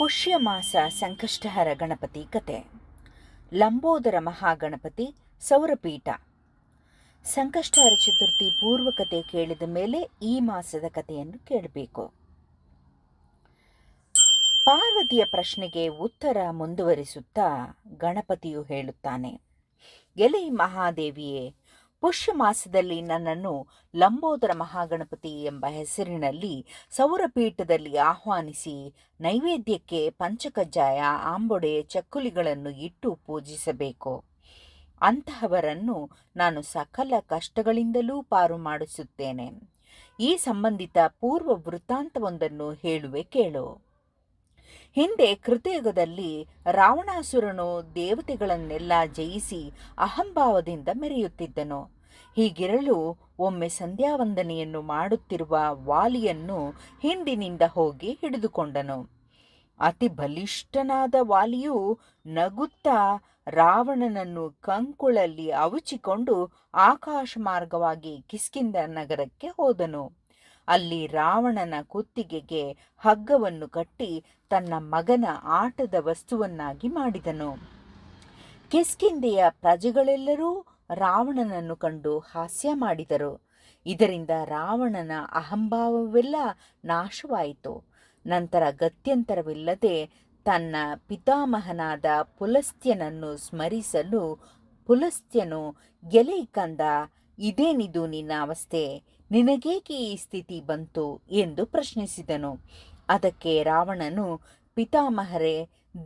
ಪುಷ್ಯಮಾಸ ಸಂಕಷ್ಟಹರ ಗಣಪತಿ ಕತೆ. ಲಂಬೋದರ ಮಹಾಗಣಪತಿ ಸೌರಪೀಠ. ಸಂಕಷ್ಟಹರ ಚತುರ್ಥಿ ಪೂರ್ವ ಕತೆ ಕೇಳಿದ ಮೇಲೆ ಈ ಮಾಸದ ಕಥೆಯನ್ನು ಕೇಳಬೇಕು. ಪಾರ್ವತಿಯ ಪ್ರಶ್ನೆಗೆ ಉತ್ತರ ಮುಂದುವರಿಸುತ್ತಾ ಗಣಪತಿಯು ಹೇಳುತ್ತಾನೆ, ಎಲೆ ಮಹಾದೇವಿಯೇ, ಪುಷ್ಯ ಮಾಸದಲ್ಲಿ ನನ್ನನ್ನು ಲಂಬೋದರ ಮಹಾಗಣಪತಿ ಎಂಬ ಹೆಸರಿನಲ್ಲಿ ಸೌರಪೀಠದಲ್ಲಿ ಆಹ್ವಾನಿಸಿ ನೈವೇದ್ಯಕ್ಕೆ ಪಂಚಕಜ್ಜಾಯ, ಆಂಬೊಡೆ, ಚಕ್ಕುಲಿಗಳನ್ನು ಇಟ್ಟು ಪೂಜಿಸಬೇಕು. ಅಂತಹವರನ್ನು ನಾನು ಸಕಲ ಕಷ್ಟಗಳಿಂದಲೂ ಪಾರು ಮಾಡಿಸುತ್ತೇನೆ. ಈ ಸಂಬಂಧಿತ ಪೂರ್ವ ವೃತ್ತಾಂತವೊಂದನ್ನು ಹೇಳುವೆ ಕೇಳು. ಹಿಂದೆ ಕೃತಯುಗದಲ್ಲಿ ರಾವಣಾಸುರನು ದೇವತೆಗಳನ್ನೆಲ್ಲ ಜಯಿಸಿ ಅಹಂಭಾವದಿಂದ ಮೆರೆಯುತ್ತಿದ್ದನು. ಹೀಗಿರಲು ಒಮ್ಮೆ ಸಂಧ್ಯಾವಂದನೆಯನ್ನು ಮಾಡುತ್ತಿರುವ ವಾಲಿಯನ್ನು ಹಿಂದಿನಿಂದ ಹೋಗಿ ಹಿಡಿದುಕೊಂಡನು. ಅತಿ ಬಲಿಷ್ಠನಾದ ವಾಲಿಯು ನಗುತ್ತಾ ರಾವಣನನ್ನು ಕಂಕುಳಲ್ಲಿ ಅವುಚಿಕೊಂಡು ಆಕಾಶ ಮಾರ್ಗವಾಗಿ ಕಿಷ್ಕಿಂಧ ನಗರಕ್ಕೆ ಹೋದನು. ಅಲ್ಲಿ ರಾವಣನ ಕುತ್ತಿಗೆಗೆ ಹಗ್ಗವನ್ನು ಕಟ್ಟಿ ತನ್ನ ಮಗನ ಆಟದ ವಸ್ತುವನ್ನಾಗಿ ಮಾಡಿದನು. ಕಿಷ್ಕಿಂಧೆಯ ಪ್ರಜೆಗಳೆಲ್ಲರೂ ರಾವಣನನ್ನು ಕಂಡು ಹಾಸ್ಯ ಮಾಡಿದರು. ಇದರಿಂದ ರಾವಣನ ಅಹಂಭಾವವೆಲ್ಲ ನಾಶವಾಯಿತು. ನಂತರ ಗತ್ಯಂತರವಿಲ್ಲದೆ ತನ್ನ ಪಿತಾಮಹನಾದ ಪುಲಸ್ತ್ಯನನ್ನು ಸ್ಮರಿಸಲು ಪುಲಸ್ತ್ಯನು, ಎಲೆ ಕಂದ, ಇದೇನಿದು ನಿನ್ನ ಅವಸ್ಥೆ, ನಿನಗೇಕೆ ಈ ಸ್ಥಿತಿ ಬಂತು ಎಂದು ಪ್ರಶ್ನಿಸಿದನು. ಅದಕ್ಕೆ ರಾವಣನು, ಪಿತಾಮಹರೇ,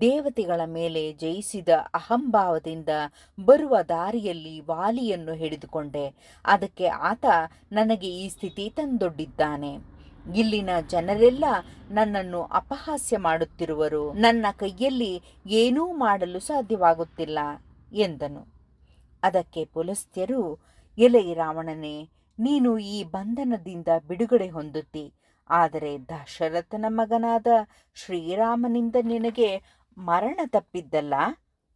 ದೇವತೆಗಳ ಮೇಲೆ ಜಯಿಸಿದ ಅಹಂಭಾವದಿಂದ ಬರುವ ದಾರಿಯಲ್ಲಿ ವಾಲಿಯನ್ನು ಹಿಡಿದುಕೊಂಡೆ. ಅದಕ್ಕೆ ಆತ ನನಗೆ ಈ ಸ್ಥಿತಿ ತಂದೊಡ್ಡಿದ್ದಾನೆ. ಇಲ್ಲಿನ ಜನರೆಲ್ಲ ನನ್ನನ್ನು ಅಪಹಾಸ್ಯ ಮಾಡುತ್ತಿರುವರು. ನನ್ನ ಕೈಯಲ್ಲಿ ಏನೂ ಮಾಡಲು ಸಾಧ್ಯವಾಗುತ್ತಿಲ್ಲ ಎಂದನು. ಅದಕ್ಕೆ ಪುಲಸ್ತ್ಯರು, ಎಲೆ ರಾವಣನೇ, ನೀನು ಈ ಬಂಧನದಿಂದ ಬಿಡುಗಡೆ ಹೊಂದುತ್ತಿ. ಆದರೆ ದಶರಥನ ಮಗನಾದ ಶ್ರೀರಾಮನಿಂದ ನಿನಗೆ ಮರಣ ತಪ್ಪಿದ್ದಲ್ಲ,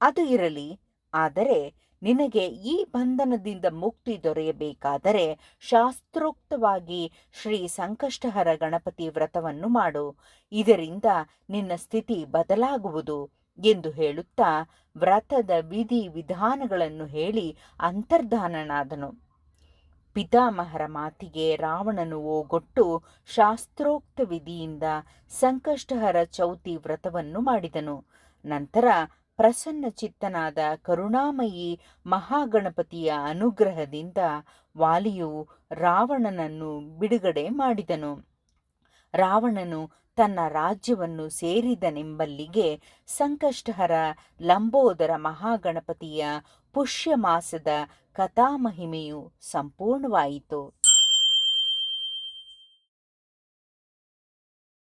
ಅದು ಇರಲಿ. ಆದರೆ ನಿನಗೆ ಈ ಬಂಧನದಿಂದ ಮುಕ್ತಿ ದೊರೆಯಬೇಕಾದರೆ ಶಾಸ್ತ್ರೋಕ್ತವಾಗಿ ಶ್ರೀ ಸಂಕಷ್ಟಹರ ಗಣಪತಿ ವ್ರತವನ್ನು ಮಾಡು. ಇದರಿಂದ ನಿನ್ನ ಸ್ಥಿತಿ ಬದಲಾಗುವುದು ಎಂದು ಹೇಳುತ್ತಾ ವ್ರತದ ವಿಧಿ ವಿಧಾನಗಳನ್ನು ಹೇಳಿ ಅಂತರ್ಧಾನನಾದನು. ಪಿತಾಮಹರ ಮಾತಿಗೆ ರಾವಣನು ಓಗೊಟ್ಟು ಶಾಸ್ತ್ರೋಕ್ತ ವಿಧಿಯಿಂದ ಸಂಕಷ್ಟಹರ ಚೌತಿ ವ್ರತವನ್ನು ಮಾಡಿದನು. ನಂತರ ಪ್ರಸನ್ನ ಚಿತ್ತನಾದ ಕರುಣಾಮಯಿ ಮಹಾಗಣಪತಿಯ ಅನುಗ್ರಹದಿಂದ ವಾಲಿಯು ರಾವಣನನ್ನು ಬಿಡುಗಡೆ ಮಾಡಿದನು. ರಾವಣನು ತನ್ನ ರಾಜ್ಯವನ್ನು ಸೇರಿದನೆಂಬಲ್ಲಿಗೆ ಸಂಕಷ್ಟಹರ ಲಂಬೋದರ ಮಹಾಗಣಪತಿಯ ಪುಷ್ಯ ಮಾಸದ ಕಥಾಮಹಿಮೆಯು ಸಂಪೂರ್ಣವಾಯಿತು.